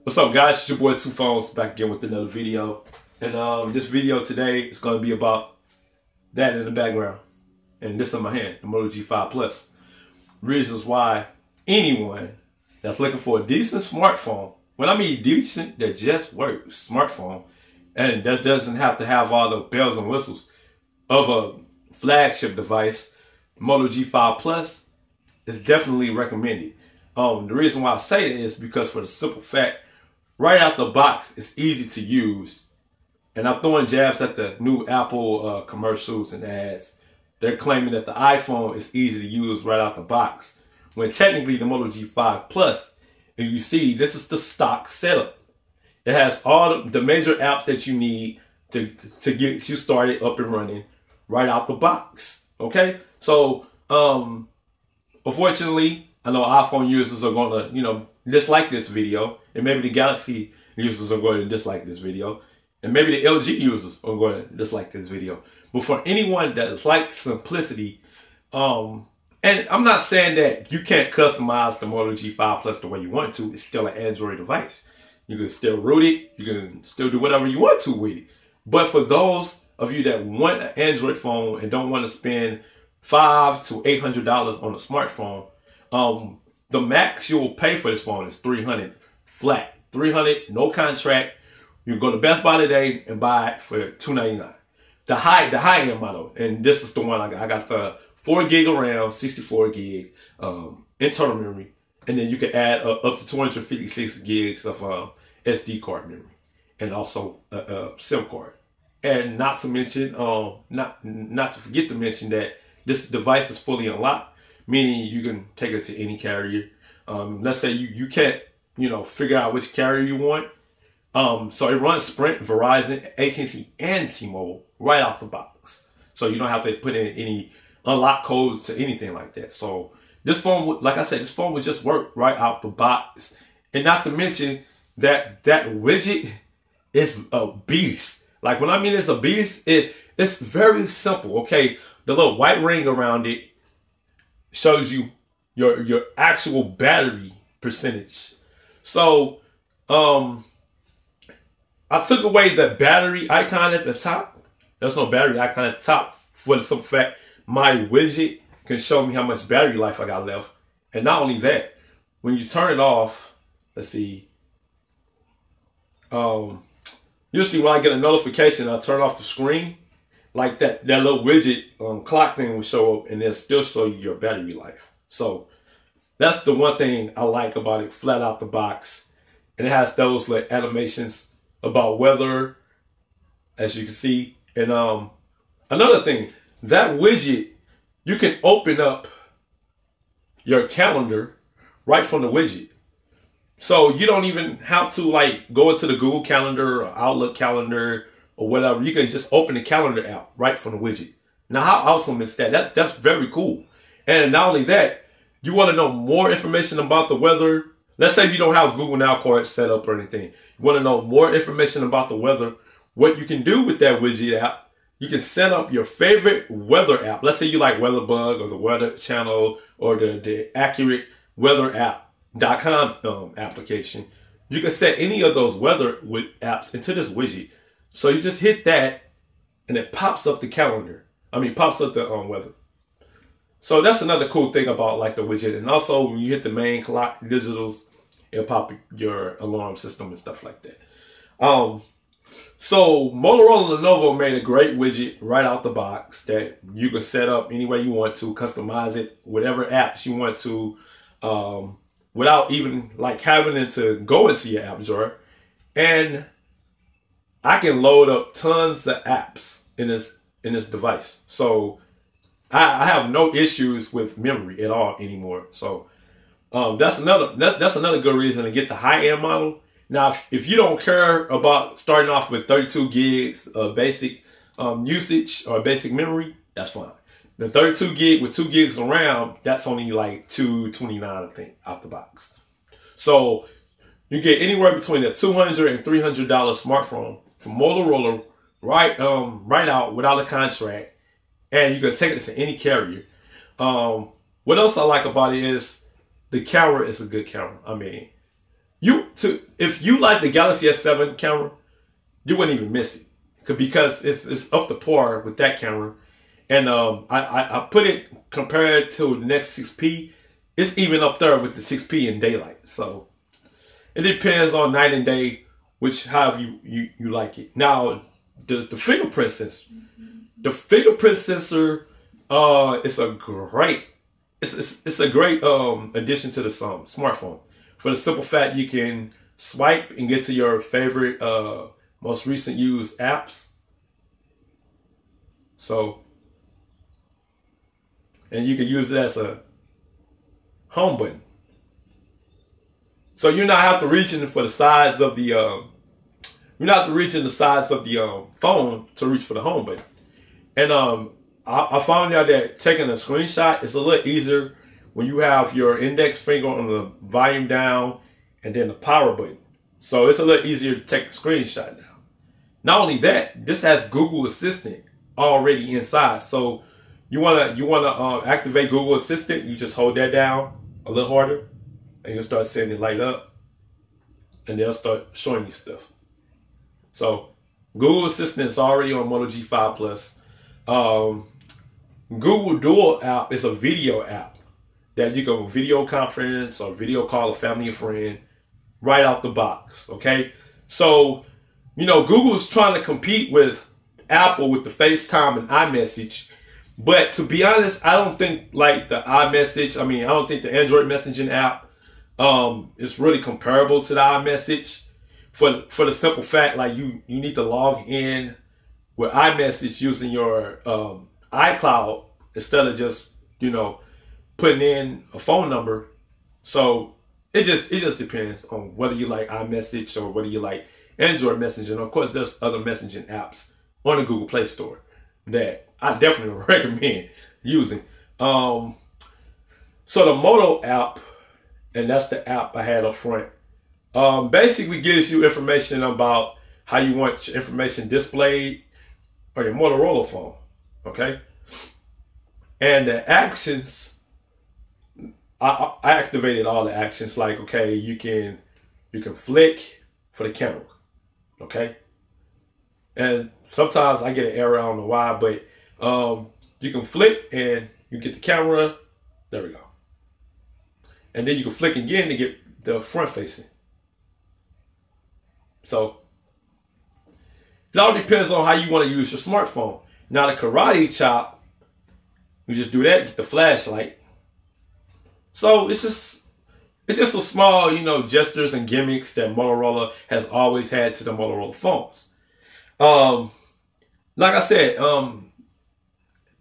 What's up, guys? It's your boy Two Phones back again with another video. And this video today is going to be about that in the background. And this in my hand, the Moto G5 Plus. Reasons why anyone that's looking for a decent smartphone, when I mean decent, that just works, smartphone, and that doesn't have to have all the bells and whistles of a flagship device, Moto G5 Plus is definitely recommended. The reason why I say that is because for the simple fact, right out the box, it's easy to use. And I'm throwing jabs at the new Apple commercials and ads. They're claiming that the iPhone is easy to use right out the box, when technically the Moto G5 Plus, and you see, this is the stock setup. It has all the major apps that you need to get you started up and running right out the box. Okay? So, unfortunately, I know iPhone users are going to, dislike this video, and maybe the Galaxy users are going to dislike this video, and maybe the LG users are going to dislike this video. But for anyone that likes simplicity, and I'm not saying that you can't customize the Moto G5 Plus the way you want to. It's still an Android device. You can still root it. You can still do whatever you want to with it. But for those of you that want an Android phone and don't want to spend $500 to $800 on a smartphone, the max you'll pay for this phone is $300 flat. $300, no contract. You can go to Best Buy today and buy it for $299. The high end model, and this is the one I got. I got the 4 gig of RAM, 64 gig internal memory, and then you can add up to 256 gigs of SD card memory, and also a SIM card. And not to mention, not to forget to mention that this device is fully unlocked, meaning you can take it to any carrier. Let's say you can't, figure out which carrier you want. So it runs Sprint, Verizon, AT&T, and T-Mobile right off the box. So you don't have to put in any unlock codes to anything like that. So this phone would, like I said, this phone would just work right out the box. And not to mention that widget is a beast. Like when I mean it's a beast, it's very simple. Okay, the little white ring around it shows you your actual battery percentage. So I took away the battery icon at the top. There's no battery icon at the top for the simple fact my widget can show me how much battery life I got left. And not only that, when you turn it off, let's see. Usually when I get a notification, I turn off the screen. Like that little widget clock thing will show up and it'll still show you your battery life. So that's the one thing I like about it, flat out the box. And it has those like animations about weather, as you can see. And another thing, that widget, you can open up your calendar right from the widget. So you don't even have to like go into the Google Calendar or Outlook Calendar or whatever. You can just open the calendar app right from the widget. Now, how awesome is that? That's very cool. And not only that, you want to know more information about the weather. Let's say you don't have Google Now cards set up or anything. You want to know more information about the weather. What you can do with that widget app, you can set up your favorite weather app. Let's say you like WeatherBug or the Weather Channel or the Accurate Weather app.com application. You can set any of those weather apps into this widget. So you just hit that and it pops up the calendar. Pops up the weather. So that's another cool thing about like the widget. And also when you hit the main clock digitals, it'll pop your alarm system and stuff like that. So Motorola and Lenovo made a great widget right out the box that you can set up any way you want to, customize it, whatever apps you want to, without even like having it to go into your app drawer. And I can load up tons of apps in this device. So I have no issues with memory at all anymore. So that's another good reason to get the high-end model. Now, if you don't care about starting off with 32 gigs of basic usage or basic memory, that's fine. The 32 gig with 2 gigs of RAM, that's only like $229, I think, out the box. So you get anywhere between a $200 and $300 smartphone from Motorola right out without a contract, and you can take it to any carrier. What else I like about it is the camera is a good camera. if you like the Galaxy S7 camera, you wouldn't even miss it because it's up to par with that camera. And I put it compared to the Nexus 6P, it's even up there with the 6P in daylight. So it depends on night and day, however you like it. Now the fingerprint sensor, it's a great addition to the smartphone. For the simple fact you can swipe and get to your favorite most recent used apps. So, and you can use it as a home button. So you're not have to reach in for the sides of the you're not to reach in the sides of the phone to reach for the home button. And I found out that taking a screenshot is a little easier when you have your index finger on the volume down and then the power button. So it's a little easier to take a screenshot now. Not only that, this has Google Assistant already inside. So you wanna activate Google Assistant, you just hold that down a little harder and you'll start seeing it light up and they'll start showing you stuff. So Google Assistant is already on Moto G5 Plus. Google Duo app is a video app that you can video conference or video call a family and friend right out the box. Okay, so Google's trying to compete with Apple with the FaceTime and iMessage, but to be honest, I don't think like the iMessage. I don't think the Android messaging app is really comparable to the iMessage for the simple fact like you need to log in with iMessage using your iCloud instead of just putting in a phone number. So it just depends on whether you like iMessage or whether you like Android messaging. Of course, there's other messaging apps on the Google Play Store that I definitely recommend using. So the Moto app, and that's the app I had up front, basically gives you information about how you want your information displayed on your Motorola phone. Okay, and the actions, I activated all the actions. Like, okay, you can flick for the camera. Okay, and sometimes I get an error, I don't know why, but you can flick and you get the camera. There we go. And then you can flick again to get the front facing. So it all depends on how you want to use your smartphone. Now the karate chop, you just do that, get the flashlight. So it's just a small, gestures and gimmicks that Motorola has always had to the Motorola phones. Like I said,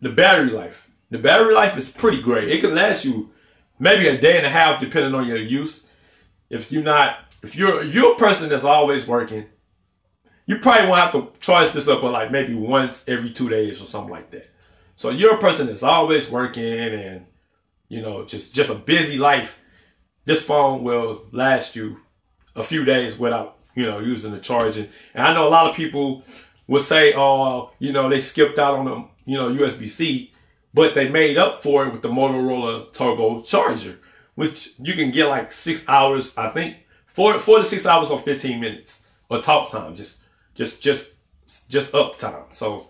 the battery life. The battery life is pretty great. It can last you maybe a day and a half depending on your use. If you're a person that's always working, you probably won't have to charge this up like maybe once every 2 days or something like that. So you're a person that's always working and just a busy life. This phone will last you a few days without using the charging. And I know a lot of people will say, oh, they skipped out on the USB-C, but they made up for it with the Motorola Turbo Charger, which you can get like 6 hours, I think, 4 to 6 hours or 15 minutes or talk time, just up time. So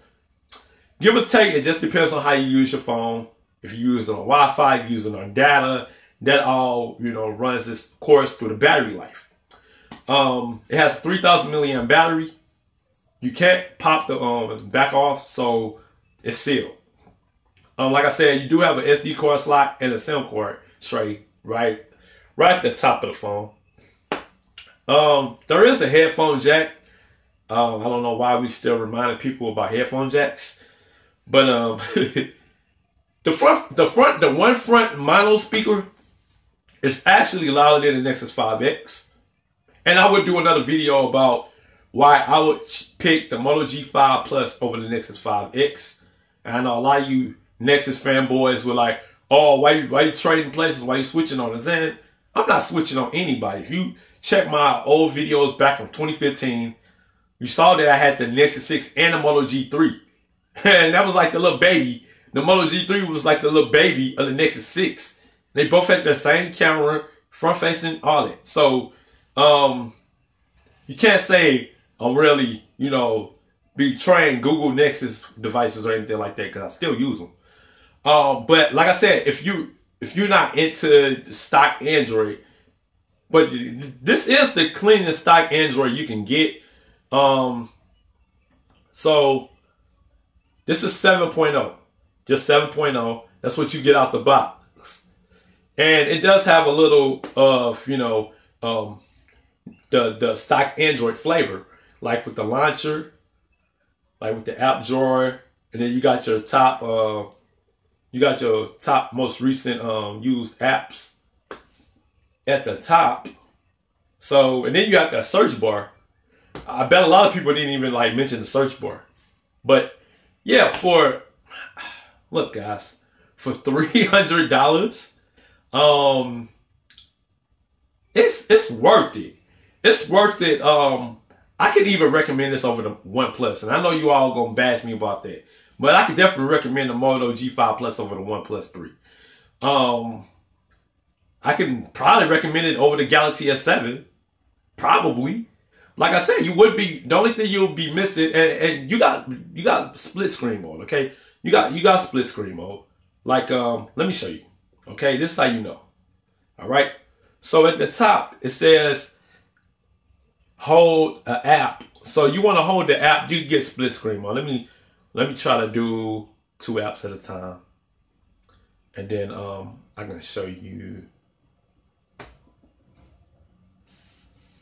give or take, it just depends on how you use your phone. If you use it on Wi-Fi, you use it on data, that all runs its course through the battery life. It has 3,000 milliamp battery. You can't pop the back off, so it's sealed. Like I said, you do have an SD card slot and a SIM card tray right at the top of the phone. There is a headphone jack. I don't know why we still reminding people about headphone jacks, but the one front mono speaker is actually louder than the Nexus 5X. And I would do another video about why I would pick the Moto G5 Plus over the Nexus 5X. And I know a lot of you Nexus fanboys were like, oh, why you trading places? Why you switching on us? And I'm not switching on anybody. If you check my old videos back from 2015, you saw that I had the Nexus 6 and the Moto G3. And that was like the little baby. The Moto G3 was like the little baby of the Nexus 6. They both had the same camera, front facing, all that. So you can't say I'm really, you know, betraying Google Nexus devices or anything like that, because I still use them. But like I said, if you're not into stock Android, but this is the cleanest stock Android you can get. So this is 7.0, just 7.0. That's what you get out the box, and it does have a little of, you know, the stock Android flavor, like with the launcher, like with the app drawer, and then you got your top most recent used apps at the top. So, and then you got the search bar. I bet a lot of people didn't even like mention the search bar. But yeah, look guys, for $300, it's worth it. It's worth it. I could even recommend this over the OnePlus, and I know you all gonna bash me about that, but I could definitely recommend the Moto G5 Plus over the OnePlus 3. I can probably recommend it over the Galaxy S7. Probably. Like I said, the only thing you'll be missing, and you got split screen mode, okay? You got split screen mode. Like, let me show you. Okay, this is how you know. All right. So at the top it says hold an app. So you want to hold the app, you get split screen mode. Let me try to do 2 apps at a time. And then I'm gonna show you.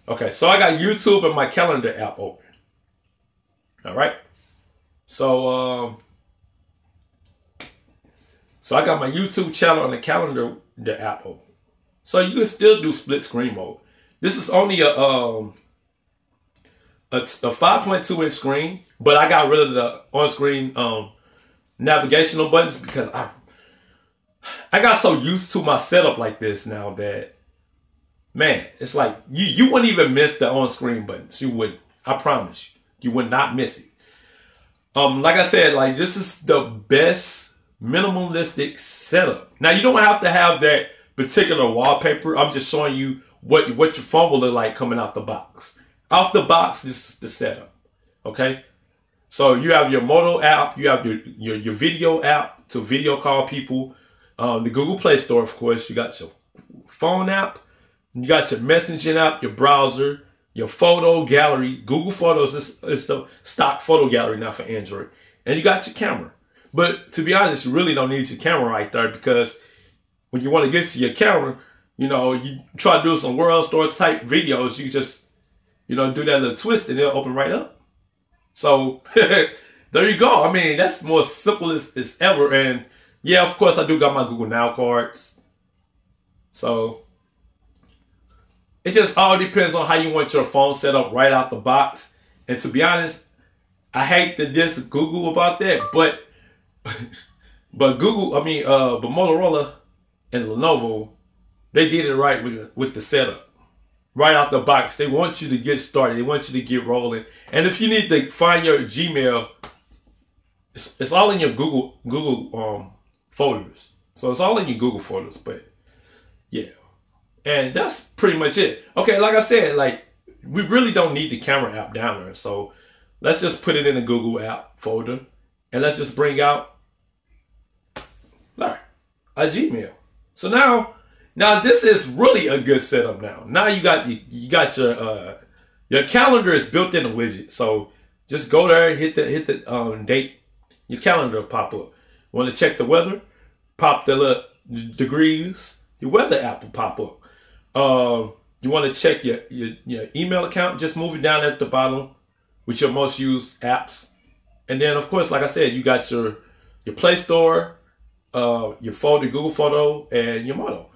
Okay, so I got YouTube and my calendar app open. All right. So I got my YouTube channel and the calendar app open. So you can still do split screen mode. This is only a 5.2 inch screen, but I got rid of the on-screen navigational buttons because I got so used to my setup like this now that, man, it's like you wouldn't even miss the on-screen buttons. You wouldn't. I promise you. You would not miss it. Like I said, like this is the best minimalistic setup. Now you don't have to have that particular wallpaper. I'm just showing you what your phone will look like coming out the box. Out the box, this is the setup. Okay? So you have your Moto app, you have your video app to video call people. The Google Play Store, of course. You got your phone app, you got your messaging app, your browser, your photo gallery. Google Photos is the stock photo gallery now for Android. And you got your camera. But to be honest, you really don't need your camera right there, because when you want to get to your camera, you know, you try to do some World Store type videos, you just, you know, do that little twist and it'll open right up. So there you go. I mean, that's more simple as ever. And yeah, of course, I do got my Google Now cards. So it just all depends on how you want your phone set up right out the box. And to be honest, I hate to diss Google about that, but but Motorola and Lenovo, they did it right with the setup. Right out the box. They want you to get started. They want you to get rolling. And if you need to find your Gmail, it's all in your Google folders. So it's all in your Google folders, but yeah. And that's pretty much it. Okay, like I said, like we really don't need the camera app down there. So let's just put it in the Google app folder and let's just bring out a Gmail. So now this is really a good setup now. Now you got your calendar is built in a widget. So just go there and hit the date. Your calendar will pop up. Want to check the weather? Pop the little degrees. Your weather app will pop up. You want to check your email account? Just move it down at the bottom with your most used apps. And then of course, like I said, you got your Play Store, your folder, Google Photo, and your Moto.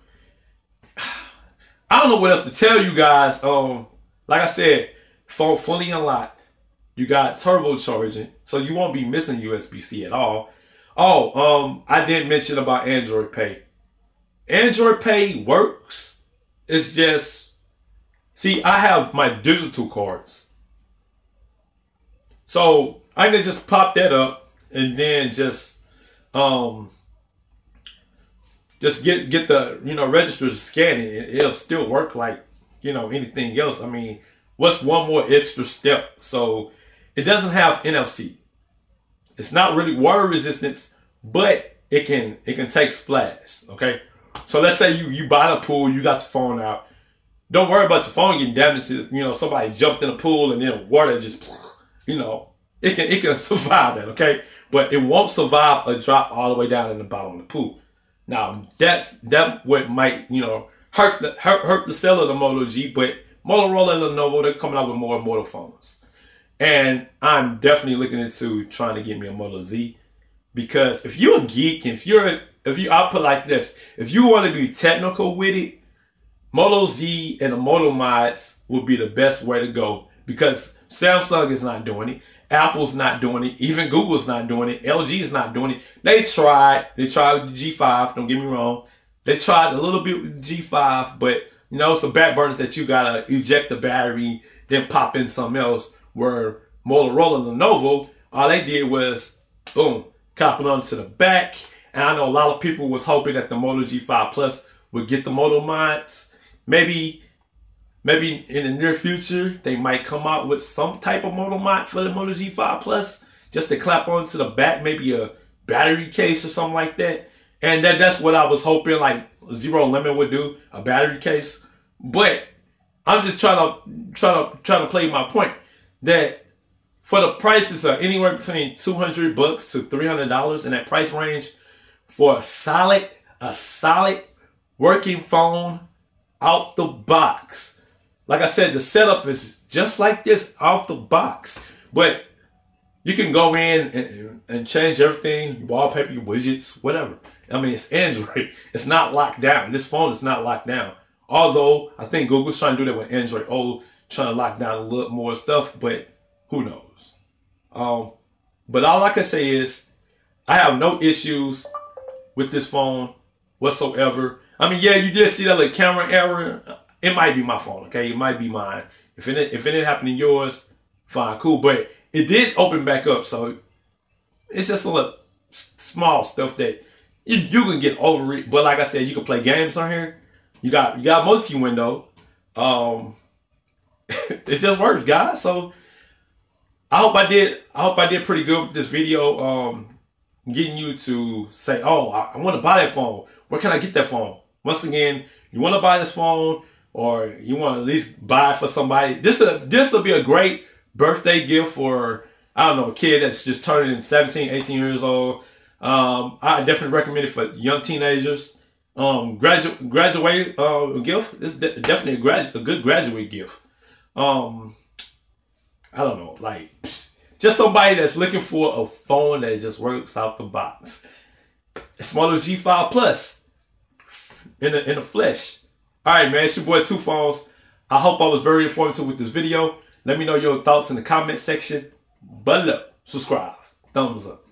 I don't know what else to tell you guys. Like I said, phone fully unlocked. You got turbocharging, so you won't be missing USB-C at all. Oh, I didn't mention about Android Pay. Android Pay works. It's just, see, I have my digital cards. So I can just pop that up and then just get the, you know, register to scan it. It'll still work like you know, anything else. I mean, what's one more extra step? So it doesn't have NFC. It's not really water resistance, but it can take splash. Okay, so let's say you buy the pool, you got your phone out. Don't worry about your phone getting damaged. You know, somebody jumped in the pool and then water just, you know, it can survive that. Okay, but it won't survive a drop all the way down in the bottom of the pool. Now that what might, you know, hurt the sale of the Moto G, but Motorola and Lenovo, they're coming out with more Moto phones. And I'm definitely looking into trying to get me a Moto Z, because if you're a geek, I'll put it like this, if you want to be technical with it, Moto Z and the Moto mods will be the best way to go, because Samsung is not doing it, Apple's not doing it, even Google's not doing it, LG's not doing it. They tried with the G5, don't get me wrong. They tried a little bit with the G5, but you know, some back burners that you gotta eject the battery, then pop in something else. Where Motorola and Lenovo, all they did was, boom, cop it onto the back. And I know a lot of people was hoping that the Moto G5 Plus would get the Moto mods. Maybe in the near future, they might come out with some type of Moto mod for the Moto G5 Plus, just to clap onto the back, maybe a battery case or something like that. And that's what I was hoping, like Zero Limit would do, a battery case. But I'm just trying to play my point that for the prices of anywhere between $200 to $300 in that price range for a solid working phone out the box. Like I said, the setup is just like this out the box, but you can go in and change everything, your wallpaper, your widgets, whatever. I mean, it's Android. It's not locked down. This phone is not locked down. Although I think Google's trying to do that with Android O, trying to lock down a little more stuff, but who knows? But all I can say is I have no issues with this phone whatsoever. I mean, yeah, you did see that little camera error. It might be my phone, okay? It might be mine. If it didn't happen to yours, fine, cool. But it did open back up, so it's just a little small stuff that you can get over it. But like I said, you can play games on here. You got multi-window. It just works, guys. So I hope I did pretty good with this video. Getting you to say, oh, I want to buy that phone. Where can I get that phone? Once again, you want to buy this phone, or you want to at least buy it for somebody. This will be a great birthday gift for, I don't know, a kid that's just turning 17, 18 years old. I definitely recommend it for young teenagers. Graduate gift. It's definitely a good graduate gift. I don't know, like just somebody that's looking for a phone that just works out the box. It's Moto G5 Plus in the flesh. All right, man, it's your boy Two Phones. I hope I was very informative with this video. Let me know your thoughts in the comment section below. Subscribe, thumbs up.